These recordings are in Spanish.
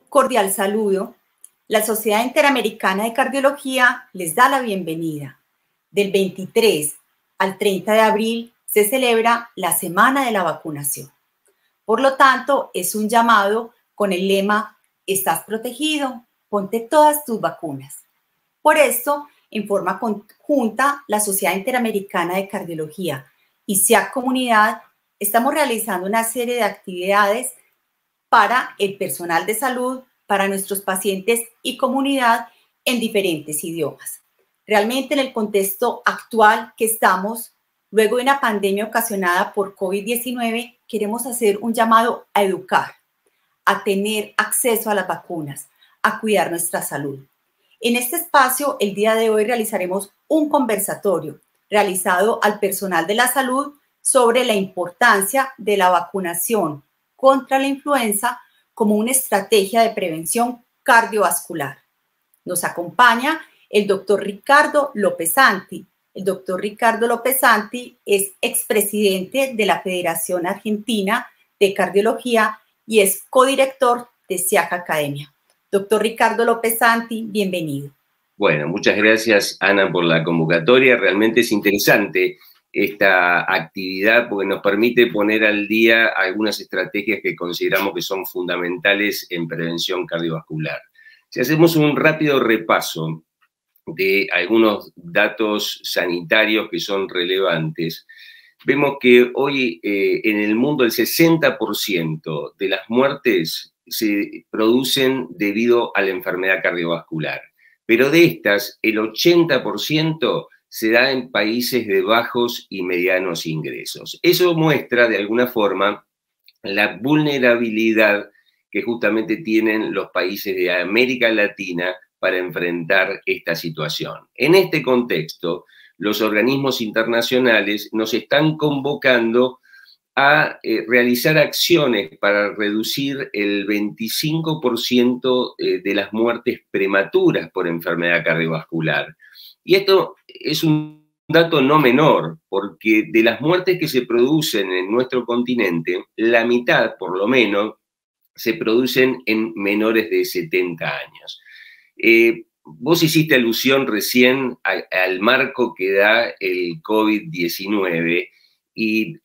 cordial saludo. La Sociedad Interamericana de Cardiología les da la bienvenida. Del 23 al 30 de abril se celebra la Semana de la Vacunación. Por lo tanto, es un llamado con el lema «Estás protegido, ponte todas tus vacunas». Por esto, en forma conjunta, la Sociedad Interamericana de Cardiología y SIAC Comunidad estamos realizando una serie de actividades para el personal de salud, para nuestros pacientes y comunidad en diferentes idiomas. Realmente en el contexto actual que estamos, luego de una pandemia ocasionada por COVID-19, queremos hacer un llamado a educar, a tener acceso a las vacunas, a cuidar nuestra salud. En este espacio, el día de hoy realizaremos un conversatorio realizado al personal de la salud sobre la importancia de la vacunación contra la influenza como una estrategia de prevención cardiovascular. Nos acompaña el doctor Ricardo López-Santi. El doctor Ricardo López-Santi es expresidente de la Federación Argentina de Cardiología y es codirector de SIAC Academia. Doctor Ricardo López-Santi, bienvenido. Bueno, muchas gracias, Ana, por la convocatoria. Realmente es interesante esta actividad porque nos permite poner al día algunas estrategias que consideramos que son fundamentales en prevención cardiovascular. Si hacemos un rápido repaso de algunos datos sanitarios que son relevantes, vemos que hoy en el mundo el 60% de las muertes se producen debido a la enfermedad cardiovascular, pero de estas el 80% se da en países de bajos y medianos ingresos. Eso muestra de alguna forma la vulnerabilidad que justamente tienen los países de América Latina para enfrentar esta situación. En este contexto, los organismos internacionales nos están convocando a realizar acciones para reducir el 25% de las muertes prematuras por enfermedad cardiovascular. Y esto es un dato no menor, porque de las muertes que se producen en nuestro continente, la mitad, por lo menos, se producen en menores de 70 años. Vos hiciste alusión recién al marco que da el COVID-19 y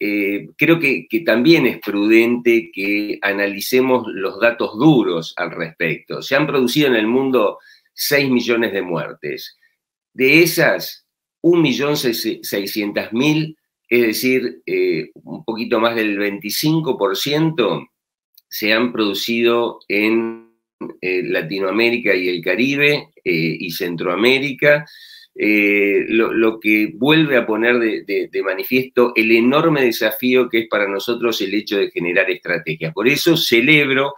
creo que también es prudente que analicemos los datos duros al respecto. Se han producido en el mundo 6 millones de muertes. De esas, 1.600.000, es decir, un poquito más del 25%, se han producido en Latinoamérica y el Caribe y Centroamérica, lo que vuelve a poner de manifiesto el enorme desafío que es para nosotros el hecho de generar estrategias. Por eso celebro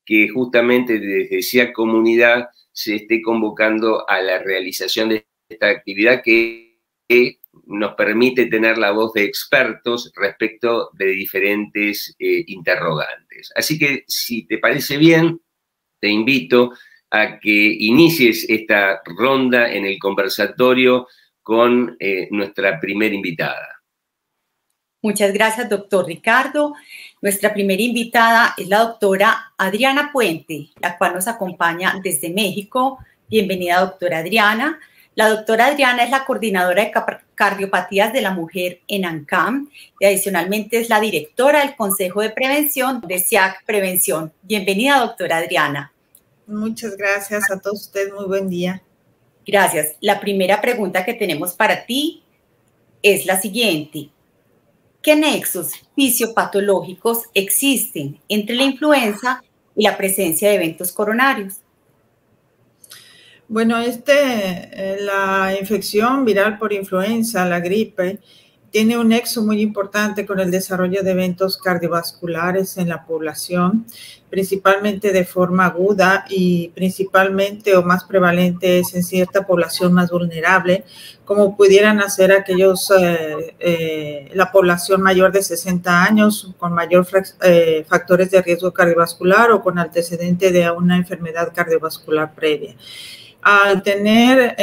que justamente desde SIAC Comunidad se esté convocando a la realización de esta actividad que nos permite tener la voz de expertos respecto de diferentes interrogantes. Así que, si te parece bien, te invito a que inicies esta ronda en el conversatorio con nuestra primera invitada. Muchas gracias, doctor Ricardo. Nuestra primera invitada es la doctora Adriana Puente, la cual nos acompaña desde México. Bienvenida, doctora Adriana. La doctora Adriana es la coordinadora de cardiopatías de la mujer en ANCAM y adicionalmente es la directora del Consejo de Prevención de SIAC Prevención. Bienvenida, doctora Adriana. Muchas gracias a todos ustedes. Muy buen día. Gracias. La primera pregunta que tenemos para ti es la siguiente. ¿Qué nexos fisiopatológicos existen entre la influenza y la presencia de eventos coronarios? Bueno, la infección viral por influenza, la gripe, tiene un nexo muy importante con el desarrollo de eventos cardiovasculares en la población, principalmente de forma aguda y principalmente o más prevalente es en cierta población más vulnerable, como pudieran hacer la población mayor de 60 años con mayor factores de riesgo cardiovascular o con antecedente de una enfermedad cardiovascular previa. Al tener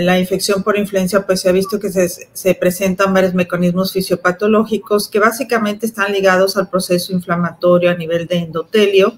la infección por influenza, pues se ha visto que se presentan varios mecanismos fisiopatológicos que básicamente están ligados al proceso inflamatorio a nivel de endotelio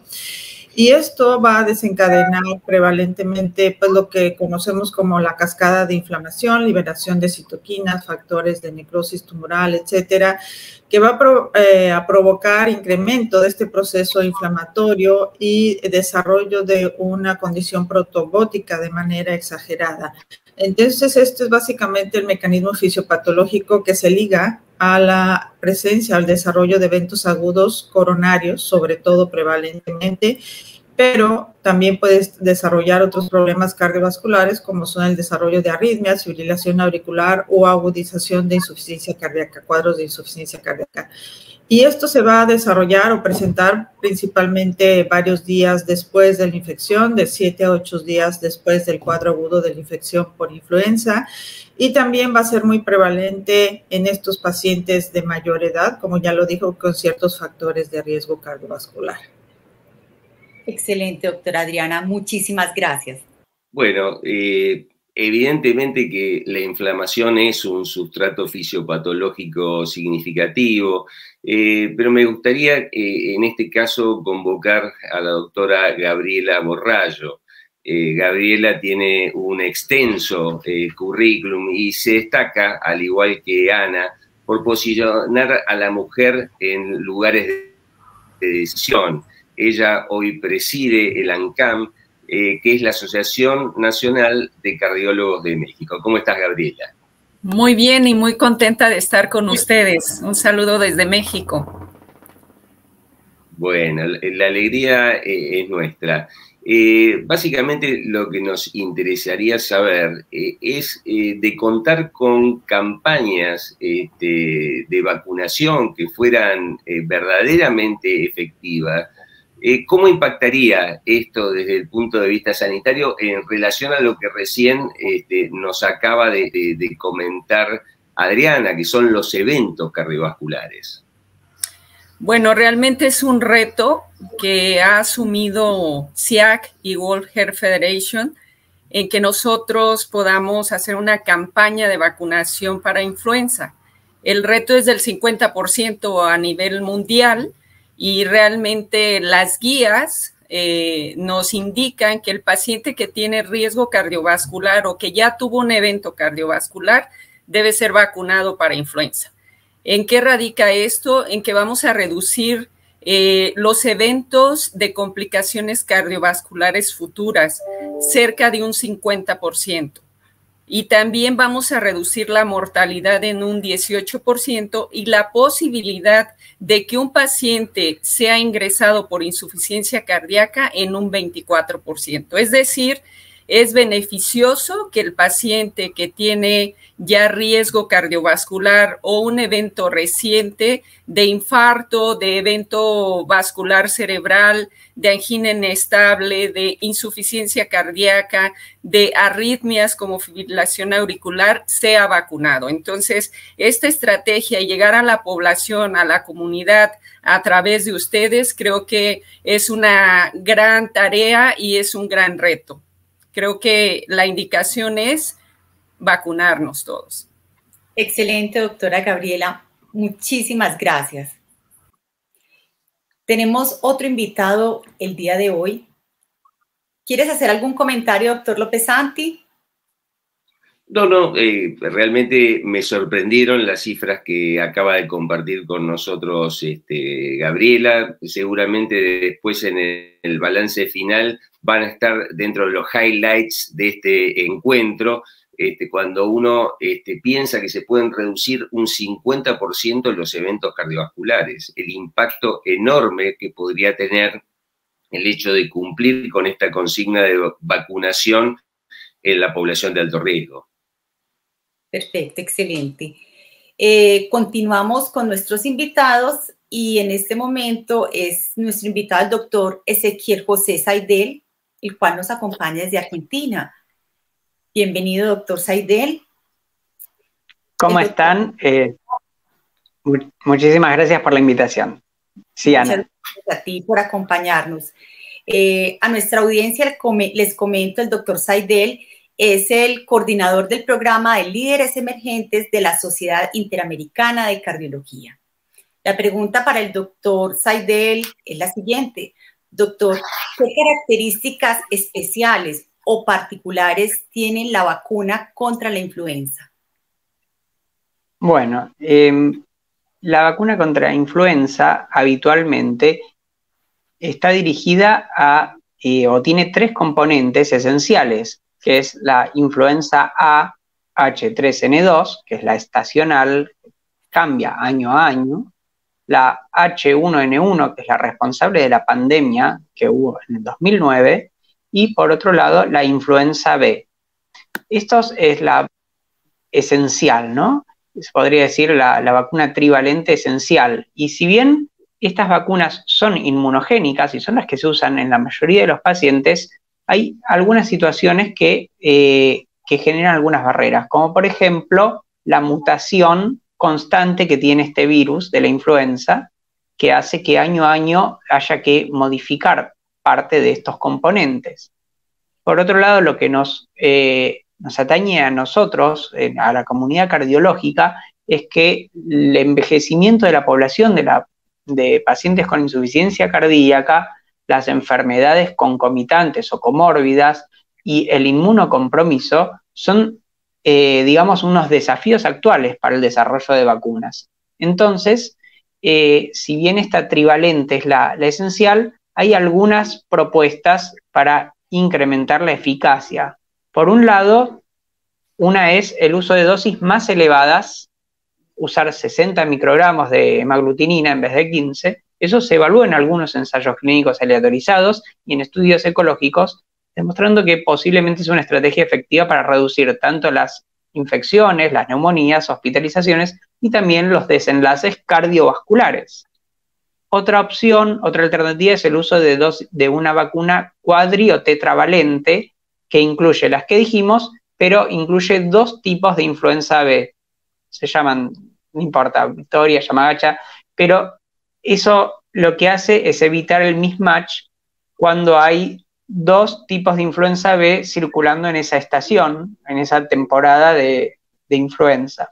Y esto va a desencadenar prevalentemente pues, lo que conocemos como la cascada de inflamación, liberación de citoquinas, factores de necrosis tumoral, etcétera, que va a provocar incremento de este proceso inflamatorio y desarrollo de una condición protobótica de manera exagerada. Entonces, este es básicamente el mecanismo fisiopatológico que se liga a la presencia, al desarrollo de eventos agudos coronarios, sobre todo prevalentemente, pero también puedes desarrollar otros problemas cardiovasculares como son el desarrollo de arritmias, fibrilación auricular o agudización de insuficiencia cardíaca, cuadros de insuficiencia cardíaca. Y esto se va a desarrollar o presentar principalmente varios días después de la infección, de 7 a 8 días después del cuadro agudo de la infección por influenza. Y también va a ser muy prevalente en estos pacientes de mayor edad, como ya lo dijo, con ciertos factores de riesgo cardiovascular. Excelente, doctora Adriana. Muchísimas gracias. Bueno, evidentemente que la inflamación es un sustrato fisiopatológico significativo, pero me gustaría en este caso convocar a la doctora Gabriela Borrallo. Gabriela tiene un extenso currículum y se destaca, al igual que Ana, por posicionar a la mujer en lugares de decisión. Ella hoy preside el ANCAM, que es la Asociación Nacional de Cardiólogos de México. ¿Cómo estás, Gabriela? Muy bien y muy contenta de estar con ustedes. Un saludo desde México. Bueno, la alegría es nuestra. Básicamente lo que nos interesaría saber es de contar con campañas de vacunación que fueran verdaderamente efectivas. ¿Cómo impactaría esto desde el punto de vista sanitario en relación a lo que recién nos acaba de comentar Adriana, que son los eventos cardiovasculares? Bueno, realmente es un reto que ha asumido CIAC y World Heart Federation en que nosotros podamos hacer una campaña de vacunación para influenza. El reto es del 50% a nivel mundial y realmente las guías nos indican que el paciente que tiene riesgo cardiovascular o que ya tuvo un evento cardiovascular debe ser vacunado para influenza. ¿En qué radica esto? En que vamos a reducir los eventos de complicaciones cardiovasculares futuras, cerca de un 50%. Y también vamos a reducir la mortalidad en un 18% y la posibilidad de que un paciente sea ingresado por insuficiencia cardíaca en un 24%. Es decir, es beneficioso que el paciente que tiene ya riesgo cardiovascular o un evento reciente de infarto, de evento vascular cerebral, de angina inestable, de insuficiencia cardíaca, de arritmias como fibrilación auricular, sea vacunado. Entonces, esta estrategia y llegar a la población, a la comunidad, a través de ustedes, creo que es una gran tarea y es un gran reto. Creo que la indicación es vacunarnos todos. Excelente, doctora Gabriela. Muchísimas gracias. Tenemos otro invitado el día de hoy. ¿Quieres hacer algún comentario, doctor López Santi? No, realmente me sorprendieron las cifras que acaba de compartir con nosotros Gabriela. Seguramente después en el balance final van a estar dentro de los highlights de este encuentro, cuando uno piensa que se pueden reducir un 50% los eventos cardiovasculares, el impacto enorme que podría tener el hecho de cumplir con esta consigna de vacunación en la población de alto riesgo. Perfecto, excelente. Continuamos con nuestros invitados y en este momento es nuestro invitado el doctor Ezequiel José Saidel, el cual nos acompaña desde Argentina. Bienvenido, doctor Saidel. ¿Cómo están? Muchísimas gracias por la invitación. Sí, Ana. Muchas gracias a ti por acompañarnos. A nuestra audiencia les comento, el doctor Saidel es el coordinador del programa de líderes emergentes de la Sociedad Interamericana de Cardiología. La pregunta para el doctor Saidel es la siguiente. Doctor, ¿qué características especiales o particulares tiene la vacuna contra la influenza? Bueno, la vacuna contra influenza habitualmente está dirigida a, o tiene 3 componentes esenciales, que es la influenza A H3N2, que es la estacional, cambia año a año, la H1N1, que es la responsable de la pandemia que hubo en el 2009, y por otro lado la influenza B. Esto es la esencial, ¿no? Se podría decir la vacuna trivalente esencial. Y si bien estas vacunas son inmunogénicas y son las que se usan en la mayoría de los pacientes, hay algunas situaciones que generan algunas barreras, como por ejemplo la mutación constante que tiene este virus de la influenza, que hace que año a año haya que modificar parte de estos componentes. Por otro lado, lo que nos atañe a nosotros, a la comunidad cardiológica, es que el envejecimiento de la población de pacientes con insuficiencia cardíaca, las enfermedades concomitantes o comórbidas y el inmunocompromiso son, digamos, unos desafíos actuales para el desarrollo de vacunas. Entonces, si bien esta trivalente es la esencial, hay algunas propuestas para incrementar la eficacia. Por un lado, una es el uso de dosis más elevadas, usar 60 microgramos de hemaglutinina en vez de 15. Eso se evalúa en algunos ensayos clínicos aleatorizados y en estudios ecológicos, demostrando que posiblemente es una estrategia efectiva para reducir tanto las infecciones, las neumonías, hospitalizaciones y también los desenlaces cardiovasculares. Otra opción, otra alternativa es el uso de una vacuna cuadri o tetravalente que incluye las que dijimos, pero incluye 2 tipos de influenza B. Se llaman, no importa, Victoria, Yamagacha, pero eso lo que hace es evitar el mismatch cuando hay 2 tipos de influenza B circulando en esa estación, en esa temporada de influenza.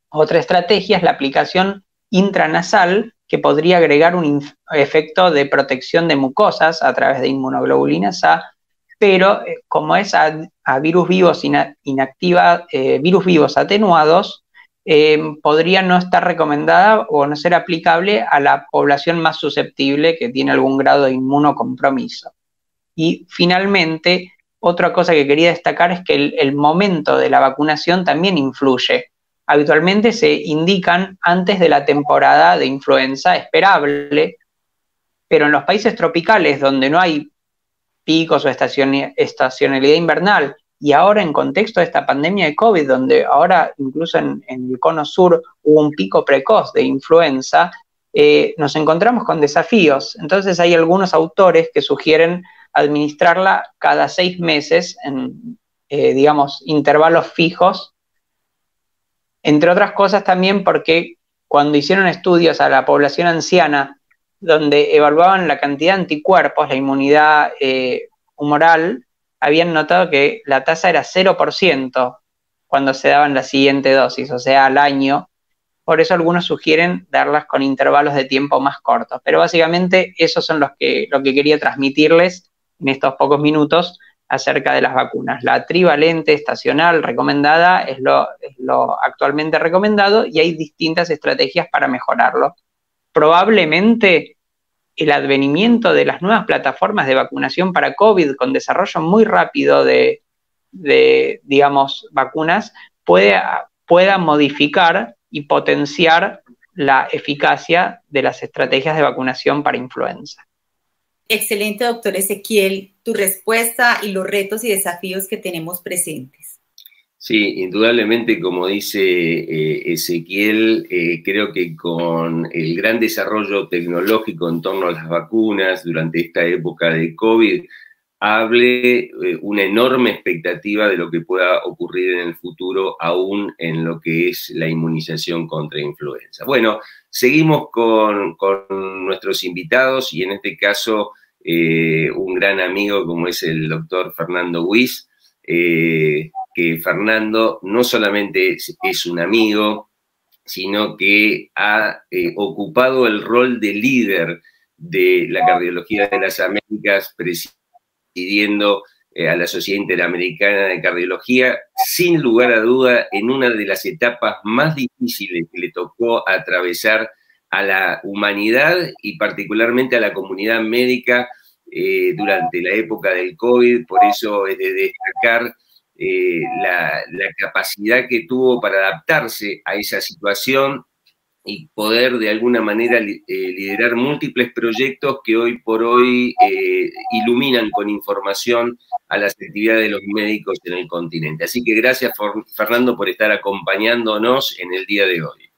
Otra estrategia es la aplicación intranasal, que podría agregar un efecto de protección de mucosas a través de inmunoglobulinas A, pero como es a virus vivos virus vivos atenuados, podría no estar recomendada o no ser aplicable a la población más susceptible que tiene algún grado de inmunocompromiso. Y finalmente, otra cosa que quería destacar es que el momento de la vacunación también influye. Habitualmente se indican antes de la temporada de influenza esperable, pero en los países tropicales donde no hay picos o estacionalidad invernal, y ahora en contexto de esta pandemia de COVID, donde ahora incluso en el cono sur hubo un pico precoz de influenza, nos encontramos con desafíos. Entonces hay algunos autores que sugieren administrarla cada 6 meses en, digamos, intervalos fijos, entre otras cosas también porque cuando hicieron estudios a la población anciana, donde evaluaban la cantidad de anticuerpos, la inmunidad humoral, habían notado que la tasa era 0% cuando se daban la siguiente dosis, o sea, al año. Por eso algunos sugieren darlas con intervalos de tiempo más cortos. Pero básicamente esos son lo que quería transmitirles en estos pocos minutos acerca de las vacunas. La trivalente estacional recomendada es lo actualmente recomendado y hay distintas estrategias para mejorarlo. Probablemente el advenimiento de las nuevas plataformas de vacunación para COVID con desarrollo muy rápido de digamos, vacunas pueda modificar y potenciar la eficacia de las estrategias de vacunación para influenza. Excelente, doctor Ezequiel, tu respuesta y los retos y desafíos que tenemos presentes. Sí, indudablemente, como dice Ezequiel, creo que con el gran desarrollo tecnológico en torno a las vacunas durante esta época de COVID, hable una enorme expectativa de lo que pueda ocurrir en el futuro, aún en lo que es la inmunización contra influenza. Bueno, seguimos con nuestros invitados y en este caso un gran amigo como es el doctor Fernando Wyss, que Fernando no solamente es un amigo, sino que ha ocupado el rol de líder de la Cardiología de las Américas, presidiendo a la Sociedad Interamericana de Cardiología, sin lugar a duda, en una de las etapas más difíciles que le tocó atravesar a la humanidad y particularmente a la comunidad médica durante la época del COVID. Por eso es de destacar la capacidad que tuvo para adaptarse a esa situación y poder de alguna manera liderar múltiples proyectos que hoy por hoy iluminan con información a las actividades de los médicos en el continente. Así que gracias, Fernando, por estar acompañándonos en el día de hoy.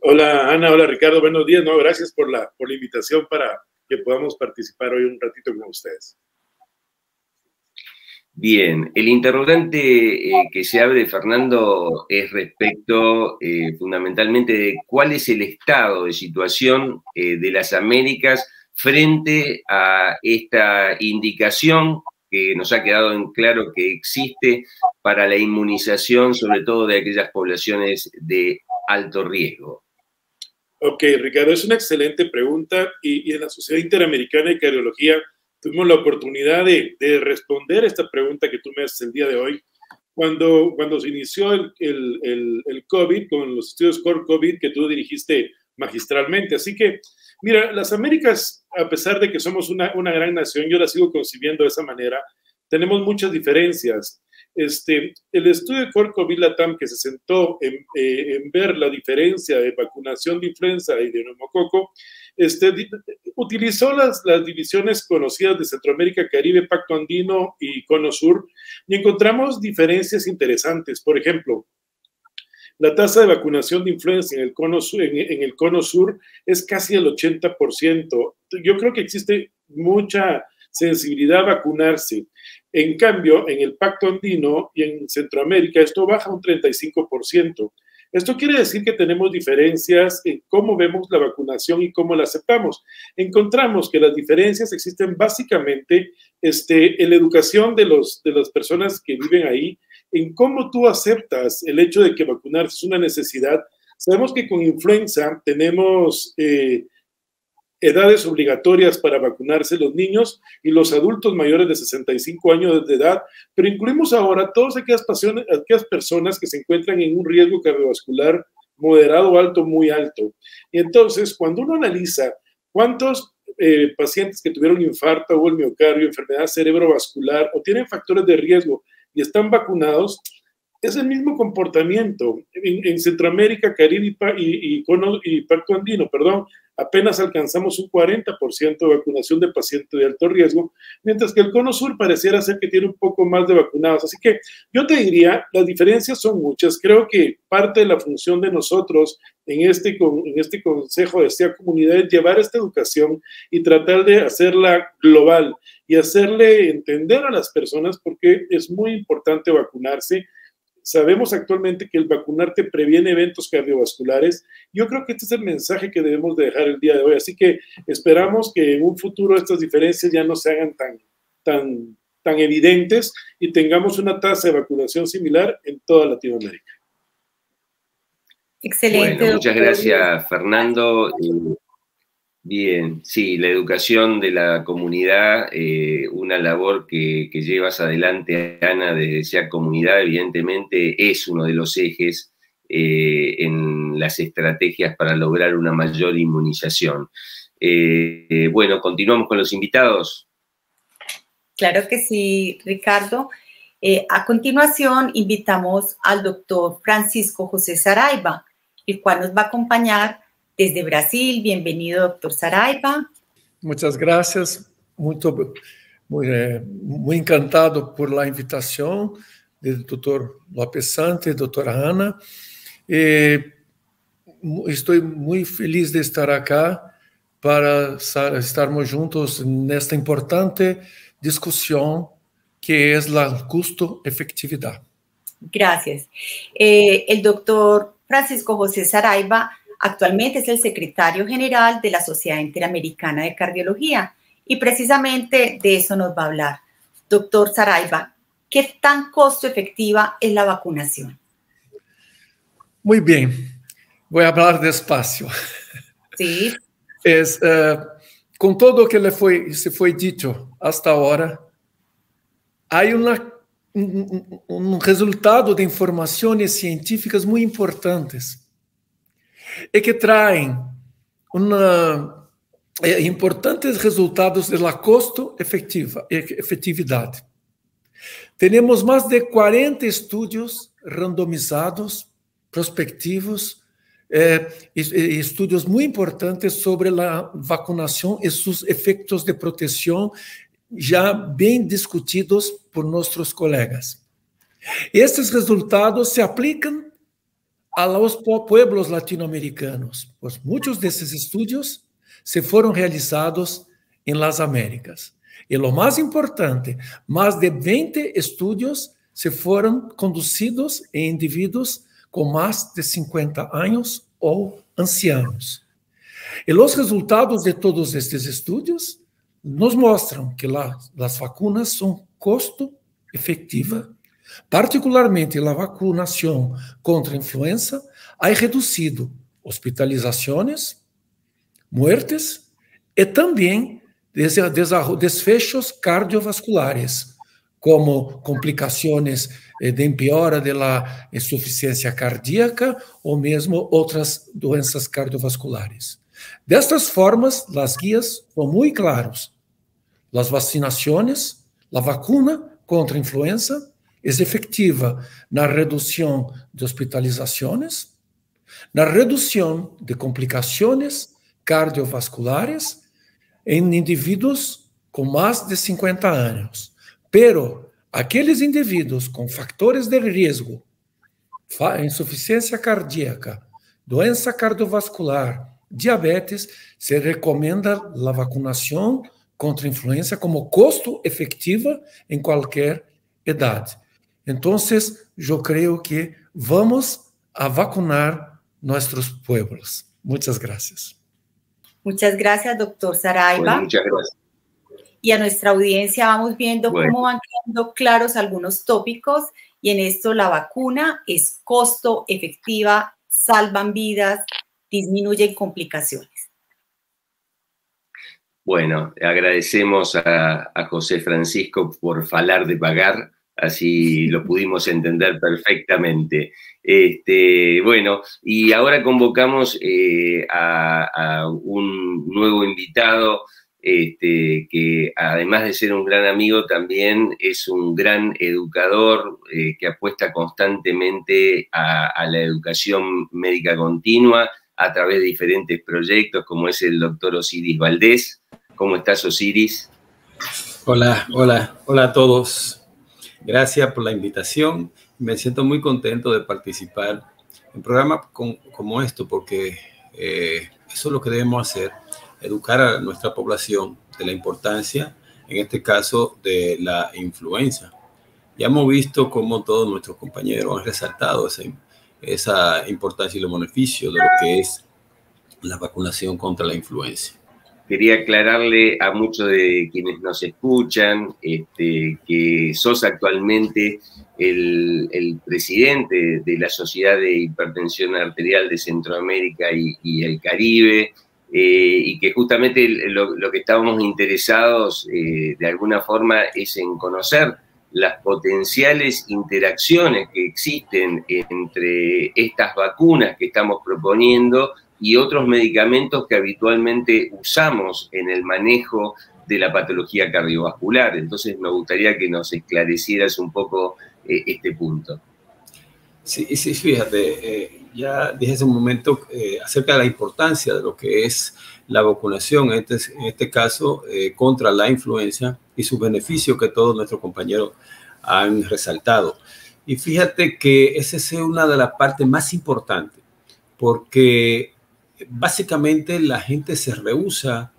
Hola, Ana, hola, Ricardo, buenos días. No, gracias por la invitación para que podamos participar hoy un ratito con ustedes. Bien, el interrogante que se abre, Fernando, es respecto fundamentalmente de cuál es el estado de situación de las Américas frente a esta indicación que nos ha quedado en claro que existe para la inmunización, sobre todo de aquellas poblaciones de alto riesgo. Ok, Ricardo, es una excelente pregunta y en la Sociedad Interamericana de Cardiología tuvimos la oportunidad de responder esta pregunta que tú me haces el día de hoy. Cuando se inició el COVID, con los estudios Core COVID que tú dirigiste magistralmente. Así que, mira, las Américas, a pesar de que somos una gran nación, yo la sigo concibiendo de esa manera, tenemos muchas diferencias. El estudio de Core COVID Latam, que se sentó en ver la diferencia de vacunación de influenza y de neumococo, utilizó las divisiones conocidas de Centroamérica, Caribe, Pacto Andino y Cono Sur, y encontramos diferencias interesantes. Por ejemplo, la tasa de vacunación de influenza en el Cono Sur es casi el 80%. Yo creo que existe mucha sensibilidad a vacunarse. En cambio, en el Pacto Andino y en Centroamérica, esto baja un 35%. Esto quiere decir que tenemos diferencias en cómo vemos la vacunación y cómo la aceptamos. Encontramos que las diferencias existen básicamente en la educación de las personas que viven ahí, en cómo tú aceptas el hecho de que vacunarse es una necesidad. Sabemos que con influenza tenemos edades obligatorias para vacunarse los niños y los adultos mayores de 65 años de edad, pero incluimos ahora todas aquellas personas que se encuentran en un riesgo cardiovascular moderado, alto, muy alto. Y entonces, cuando uno analiza cuántos pacientes que tuvieron infarto o el miocardio, enfermedad cerebrovascular o tienen factores de riesgo y están vacunados, es el mismo comportamiento. En Centroamérica, Caribe y Pacto Andino, apenas alcanzamos un 40% de vacunación de pacientes de alto riesgo, mientras que el Cono Sur pareciera ser que tiene un poco más de vacunados. Así que yo te diría, las diferencias son muchas. Creo que parte de la función de nosotros en este Consejo de esta comunidad es llevar esta educación y tratar de hacerla global y hacerle entender a las personas por qué es muy importante vacunarse. Sabemos actualmente que el vacunarte previene eventos cardiovasculares. Yo creo que este es el mensaje que debemos de dejar el día de hoy. Así que esperamos que en un futuro estas diferencias ya no se hagan tan evidentes y tengamos una tasa de vacunación similar en toda Latinoamérica. Excelente. Bueno, muchas gracias, Fernando. Bien, sí, la educación de la comunidad, una labor que llevas adelante, Ana, desde SEAC Comunidad, evidentemente es uno de los ejes en las estrategias para lograr una mayor inmunización. Bueno, continuamos con los invitados. Claro que sí, Ricardo. A continuación, invitamos al doctor Francisco José Saraiva, el cual nos va a acompañar desde Brasil. Bienvenido, doctor Saraiva. Muchas gracias. Muy encantado por la invitación del doctor López Santos, doctora Ana. Estoy muy feliz de estar acá para estarmos juntos en esta importante discusión que es la costo-efectividad. Gracias. El doctor Francisco José Saraiva actualmente es el secretario general de la Sociedad Interamericana de Cardiología y precisamente de eso nos va a hablar. Doctor Saraiva, ¿qué tan costo efectiva es la vacunación? Muy bien, voy a hablar despacio. Sí. con todo lo que se fue dicho hasta ahora, hay un resultado de informaciones científicas muy importantes y que traen importantes resultados de la costo-efectividad. Tenemos más de 40 estudios randomizados, prospectivos, estudios muy importantes sobre la vacunación y sus efectos de protección, ya bien discutidos por nuestros colegas. Estos resultados se aplican a los pueblos latinoamericanos, pues muchos de esos estudios se fueron realizados en las Américas. Y lo más importante, más de 20 estudios se fueron conducidos en individuos con más de 50 años o ancianos. Y los resultados de todos estos estudios nos muestran que las vacunas son costo efectiva. Particularmente la vacunación contra influenza ha reducido hospitalizaciones, muertes y también desfechos cardiovasculares, como complicaciones de empeora de la insuficiencia cardíaca o mesmo otras doenças cardiovasculares. De estas formas, las guías son muy claras. Las vacinaciones, la vacuna contra influenza es efectiva na reducción de hospitalizaciones, na reducción de complicaciones cardiovasculares en indivíduos con más de 50 años. Pero aqueles indivíduos com fatores de risco, insuficiência cardíaca, doença cardiovascular, diabetes, se recomenda a vacunação contra a influenza como costo efetiva em qualquer idade. Então, eu creio que vamos a vacunar nossos pueblos. Muchas gracias. Muchas gracias, doctor Saraiva. Bueno, muchas gracias. Y a nuestra audiencia vamos viendo cómo van quedando claros algunos tópicos, y en esto la vacuna es costo efectiva, salvan vidas, disminuyen complicaciones. Bueno, agradecemos a José Francisco por falar de pagar, así lo pudimos entender perfectamente. Bueno, y ahora convocamos a un nuevo invitado, que además de ser un gran amigo, también es un gran educador que apuesta constantemente a la educación médica continua a través de diferentes proyectos, como es el doctor Osiris Valdés. ¿Cómo estás, Osiris? Hola a todos. Gracias por la invitación. Me siento muy contento de participar en programas como esto, porque eso es lo que debemos hacer, educar a nuestra población de la importancia, en este caso, de la influenza. Ya hemos visto cómo todos nuestros compañeros han resaltado esa importancia y los beneficios de lo que es la vacunación contra la influenza. Quería aclararle a muchos de quienes nos escuchan que sos actualmente el presidente de la Sociedad de Hipertensión Arterial de Centroamérica y el Caribe, y que justamente lo que estábamos interesados de alguna forma es en conocer las potenciales interacciones que existen entre estas vacunas que estamos proponiendo y otros medicamentos que habitualmente usamos en el manejo de la patología cardiovascular. Entonces me gustaría que nos esclarecieras un poco este punto. Sí, fíjate, ya dije hace un momento acerca de la importancia de lo que es la vacunación, en este caso, contra la influenza y sus beneficios que todos nuestros compañeros han resaltado. Y fíjate que esa es una de las partes más importantes, porque básicamente la gente se rehúsa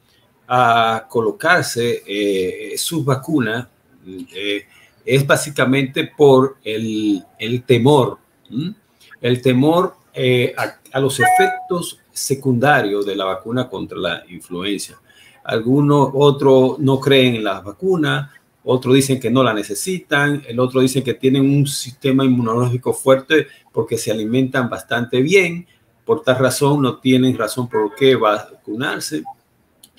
a colocarse sus vacunas, es básicamente por el temor. El temor a los efectos secundarios de la vacuna contra la influenza. Otros no creen en las vacunas, otros dicen que no la necesitan, el otro dice que tienen un sistema inmunológico fuerte porque se alimentan bastante bien, por tal razón no tienen razón por qué vacunarse.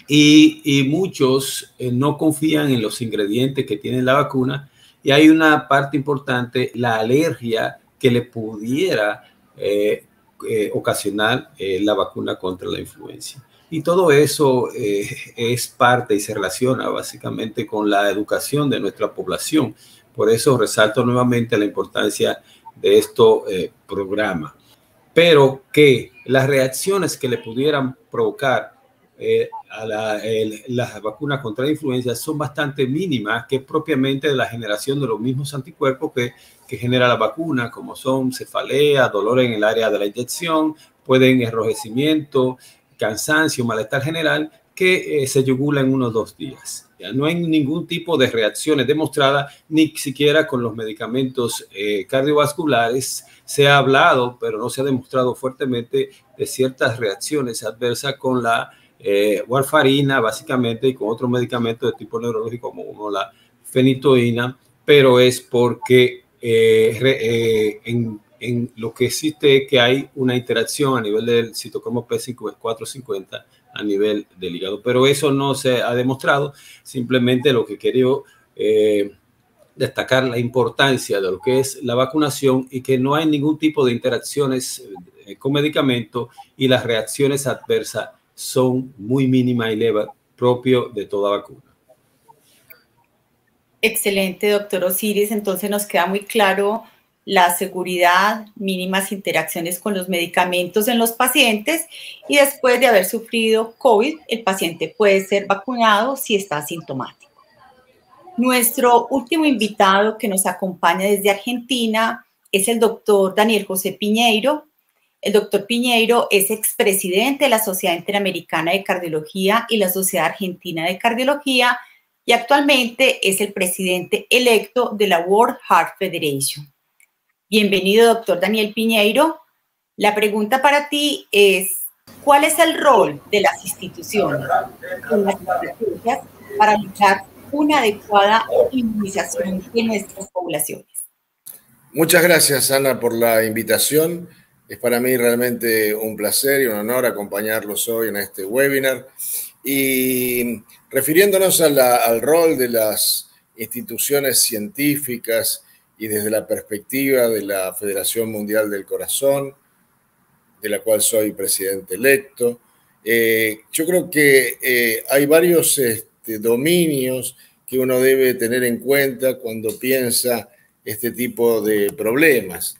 y muchos no confían en los ingredientes que tiene la vacuna, y hay una parte importante, la alergia que le pudiera ocasionar la vacuna contra la influenza. Y todo eso es parte y se relaciona básicamente con la educación de nuestra población. Por eso resalto nuevamente la importancia de estos programas. Pero que las reacciones que le pudieran provocar a las vacunas contra la influenza son bastante mínimas, que es propiamente de la generación de los mismos anticuerpos que genera la vacuna, como son cefalea, dolor en el área de la inyección, pueden enrojecimiento, cansancio, malestar general, que se yugula en unos 2 días. Ya no hay ningún tipo de reacciones demostradas, ni siquiera con los medicamentos cardiovasculares. Se ha hablado, pero no se ha demostrado fuertemente, de ciertas reacciones adversas con la warfarina, básicamente, y con otros medicamentos de tipo neurológico, como la fenitoína, pero es porque en lo que existe es que hay una interacción a nivel del citocromo P450 a nivel del hígado, pero eso no se ha demostrado. Simplemente lo que quería destacar la importancia de lo que es la vacunación y que no hay ningún tipo de interacciones con medicamentos, y las reacciones adversas son muy mínimas y leves, propio de toda vacuna. Excelente, doctor Osiris. Entonces nos queda muy claro la seguridad, mínimas interacciones con los medicamentos en los pacientes, y después de haber sufrido COVID, el paciente puede ser vacunado si está asintomático. Nuestro último invitado que nos acompaña desde Argentina es el doctor Daniel José Piñeiro. El doctor Piñeiro es expresidente de la Sociedad Interamericana de Cardiología y la Sociedad Argentina de Cardiología, y actualmente es el presidente electo de la World Heart Federation. Bienvenido, doctor Daniel Piñeiro. La pregunta para ti es, ¿cuál es el rol de las instituciones en las estrategias para lograr una adecuada inmunización de nuestras poblaciones? Muchas gracias, Ana, por la invitación. Es para mí realmente un placer y un honor acompañarlos hoy en este webinar. Y refiriéndonos al rol de las instituciones científicas y desde la perspectiva de la Federación Mundial del Corazón, de la cual soy presidente electo, yo creo que hay varios dominios que uno debe tener en cuenta cuando piensa este tipo de problemas.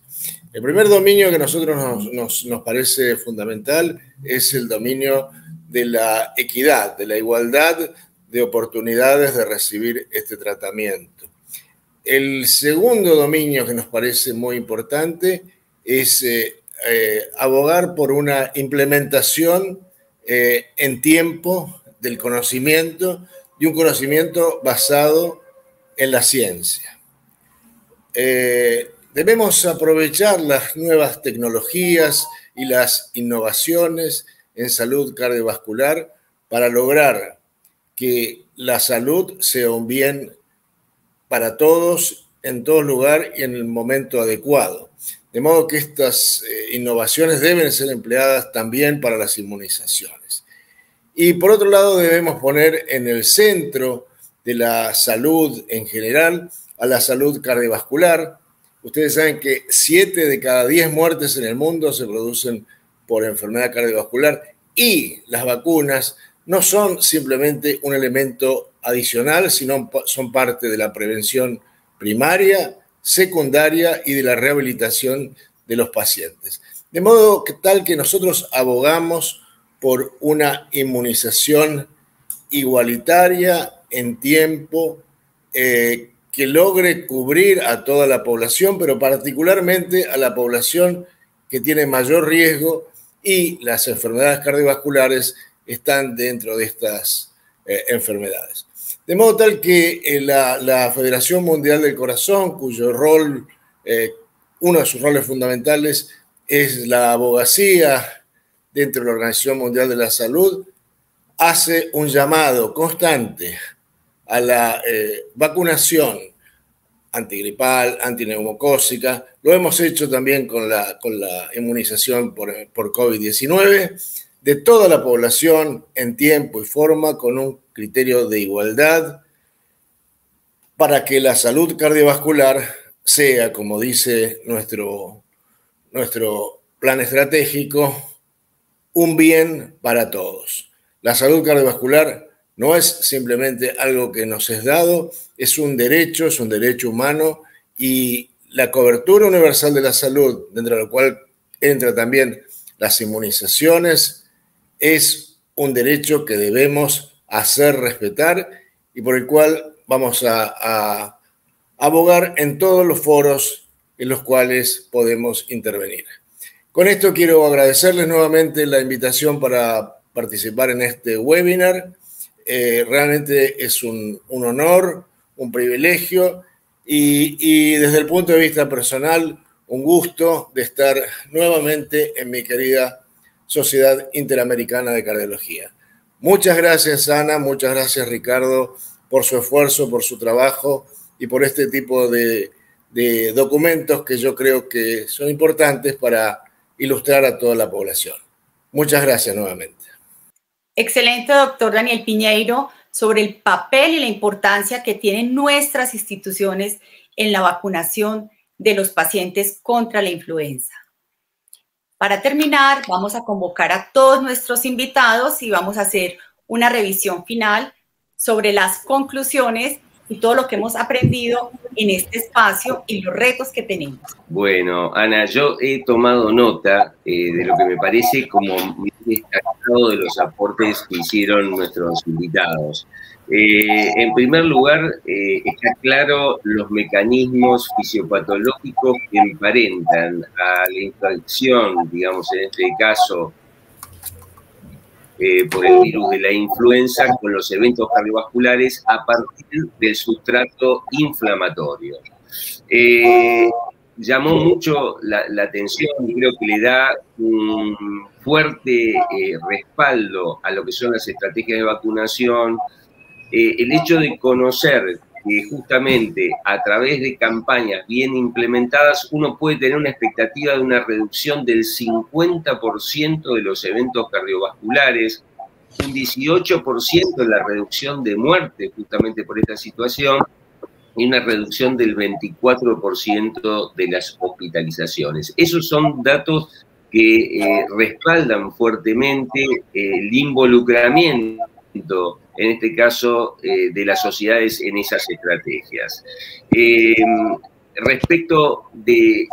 El primer dominio que a nosotros nos parece fundamental es el dominio de la equidad, de la igualdad de oportunidades de recibir este tratamiento. El segundo dominio que nos parece muy importante es abogar por una implementación en tiempo del conocimiento, y un conocimiento basado en la ciencia. Debemos aprovechar las nuevas tecnologías y las innovaciones en salud cardiovascular para lograr que la salud sea un bien para todos, en todo lugar y en el momento adecuado. De modo que estas innovaciones deben ser empleadas también para las inmunizaciones. Y por otro lado, debemos poner en el centro de la salud en general a la salud cardiovascular. Ustedes saben que 7 de cada 10 muertes en el mundo se producen por enfermedad cardiovascular, y las vacunas no son simplemente un elemento adicional, sino son parte de la prevención primaria, secundaria y de la rehabilitación de los pacientes. De modo que nosotros abogamos por una inmunización igualitaria en tiempo, que logre cubrir a toda la población, pero particularmente a la población que tiene mayor riesgo, y las enfermedades cardiovasculares están dentro de estas enfermedades. De modo tal que la Federación Mundial del Corazón, cuyo rol, uno de sus roles fundamentales es la abogacía dentro de la Organización Mundial de la Salud, hace un llamado constante a la vacunación antigripal, antineumocócica. Lo hemos hecho también con la inmunización por COVID-19, de toda la población en tiempo y forma con un criterio de igualdad para que la salud cardiovascular sea, como dice nuestro plan estratégico, un bien para todos. La salud cardiovascular no es simplemente algo que nos es dado, es un derecho humano, y la cobertura universal de la salud, dentro de la cual entra también las inmunizaciones, es un derecho que debemos hacer respetar y por el cual vamos a abogar en todos los foros en los cuales podemos intervenir. Con esto quiero agradecerles nuevamente la invitación para participar en este webinar. Realmente es un honor, un privilegio y desde el punto de vista personal, un gusto de estar nuevamente en mi querida Sociedad Interamericana de Cardiología. Muchas gracias, Ana, muchas gracias, Ricardo, por su esfuerzo, por su trabajo y por este tipo de documentos que yo creo que son importantes para ilustrar a toda la población. Muchas gracias nuevamente. Excelente, doctor Daniel Piñeiro, sobre el papel y la importancia que tienen nuestras instituciones en la vacunación de los pacientes contra la influenza. Para terminar, vamos a convocar a todos nuestros invitados y vamos a hacer una revisión final sobre las conclusiones y todo lo que hemos aprendido en este espacio y los retos que tenemos. Bueno, Ana, yo he tomado nota de lo que me parece como muy destacado de los aportes que hicieron nuestros invitados. En primer lugar, está claro los mecanismos fisiopatológicos que emparentan a la infección, digamos, en este caso, por el virus de la influenza con los eventos cardiovasculares a partir del sustrato inflamatorio. Llamó mucho la atención y creo que le da un fuerte respaldo a lo que son las estrategias de vacunación, el hecho de conocer que justamente a través de campañas bien implementadas uno puede tener una expectativa de una reducción del 50% de los eventos cardiovasculares, un 18% en la reducción de muerte justamente por esta situación y una reducción del 24% de las hospitalizaciones. Esos son datos que respaldan fuertemente el involucramiento, en este caso, de las sociedades en esas estrategias. Respecto de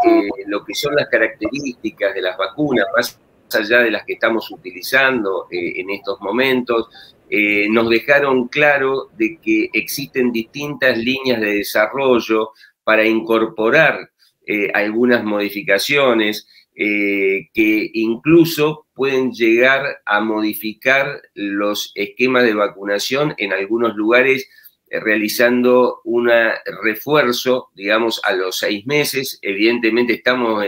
lo que son las características de las vacunas, más allá de las que estamos utilizando en estos momentos, nos dejaron claro de que existen distintas líneas de desarrollo para incorporar algunas modificaciones que incluso pueden llegar a modificar los esquemas de vacunación en algunos lugares, realizando un refuerzo, digamos, a los 6 meses. Evidentemente estamos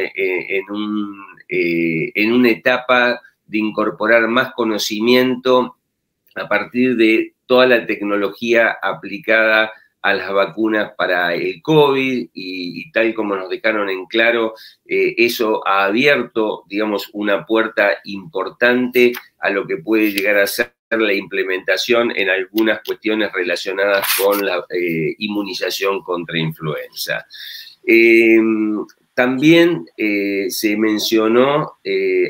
en una etapa de incorporar más conocimiento a partir de toda la tecnología aplicada a las vacunas para el COVID y tal como nos dejaron en claro, eso ha abierto, digamos, una puerta importante a lo que puede llegar a ser la implementación en algunas cuestiones relacionadas con la inmunización contra influenza. También se mencionó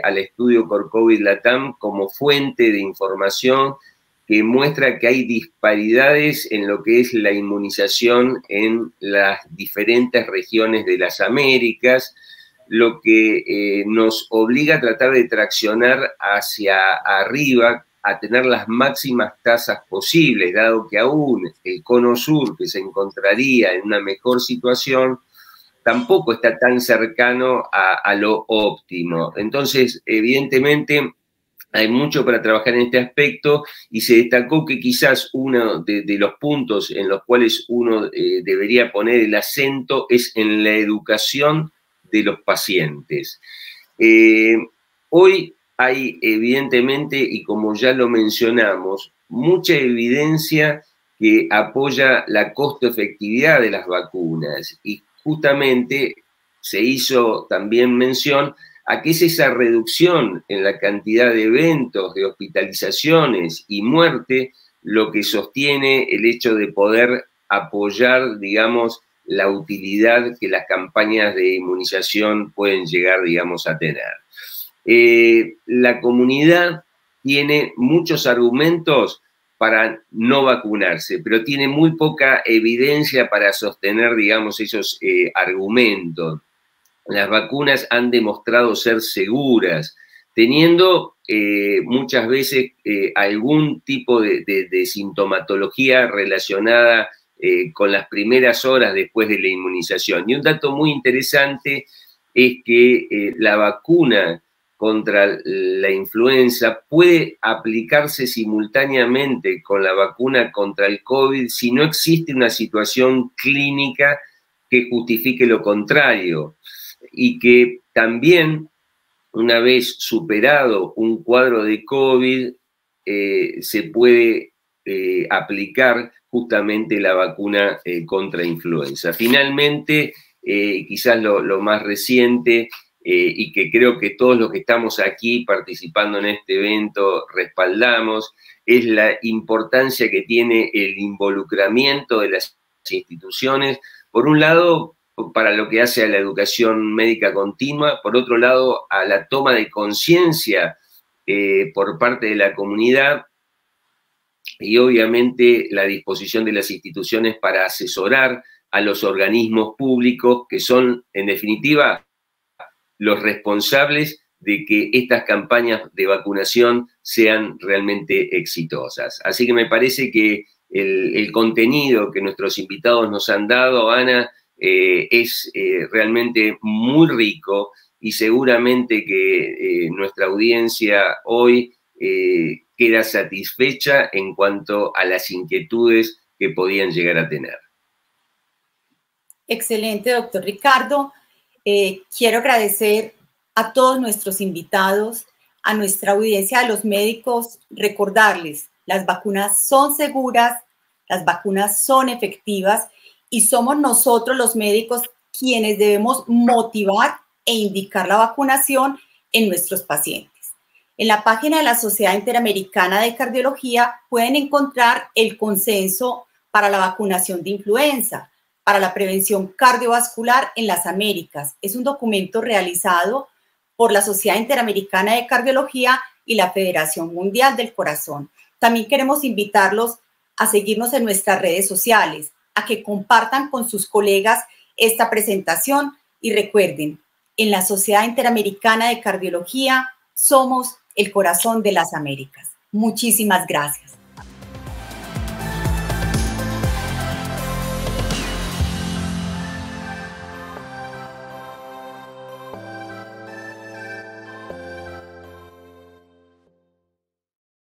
al estudio CORCOVID LATAM como fuente de información que muestra que hay disparidades en lo que es la inmunización en las diferentes regiones de las Américas, lo que nos obliga a tratar de traccionar hacia arriba, a tener las máximas tasas posibles, dado que aún el cono sur, que se encontraría en una mejor situación, tampoco está tan cercano a lo óptimo. Entonces, evidentemente, hay mucho para trabajar en este aspecto y se destacó que quizás uno de los puntos en los cuales uno debería poner el acento es en la educación de los pacientes. Hoy hay evidentemente, y como ya lo mencionamos, mucha evidencia que apoya la costo-efectividad de las vacunas y justamente se hizo también mención a qué es esa reducción en la cantidad de eventos, de hospitalizaciones y muerte lo que sostiene el hecho de poder apoyar, digamos, la utilidad que las campañas de inmunización pueden llegar, digamos, a tener. La comunidad tiene muchos argumentos para no vacunarse, pero tiene muy poca evidencia para sostener, digamos, esos argumentos. Las vacunas han demostrado ser seguras, teniendo muchas veces algún tipo de sintomatología relacionada con las primeras horas después de la inmunización. Y un dato muy interesante es que la vacuna contra la influenza puede aplicarse simultáneamente con la vacuna contra el COVID si no existe una situación clínica que justifique lo contrario, y que también, una vez superado un cuadro de COVID, se puede aplicar justamente la vacuna contra influenza. Finalmente, quizás lo más reciente, y que creo que todos los que estamos aquí participando en este evento respaldamos, es la importancia que tiene el involucramiento de las instituciones, por un lado, para lo que hace a la educación médica continua, por otro lado, a la toma de conciencia por parte de la comunidad, y obviamente la disposición de las instituciones para asesorar a los organismos públicos, que son, en definitiva, los responsables de que estas campañas de vacunación sean realmente exitosas. Así que me parece que el contenido que nuestros invitados nos han dado, Ana, es realmente muy rico, y seguramente que nuestra audiencia hoy queda satisfecha en cuanto a las inquietudes que podían llegar a tener. Excelente, doctor Ricardo. Quiero agradecer a todos nuestros invitados, a nuestra audiencia, a los médicos, recordarles, las vacunas son seguras, las vacunas son efectivas, y somos nosotros los médicos quienes debemos motivar e indicar la vacunación en nuestros pacientes. En la página de la Sociedad Interamericana de Cardiología pueden encontrar el consenso para la vacunación de influenza, para la prevención cardiovascular en las Américas. Es un documento realizado por la Sociedad Interamericana de Cardiología y la Federación Mundial del Corazón. También queremos invitarlos a seguirnos en nuestras redes sociales, a que compartan con sus colegas esta presentación, y recuerden, en la Sociedad Interamericana de Cardiología somos el corazón de las Américas. Muchísimas gracias.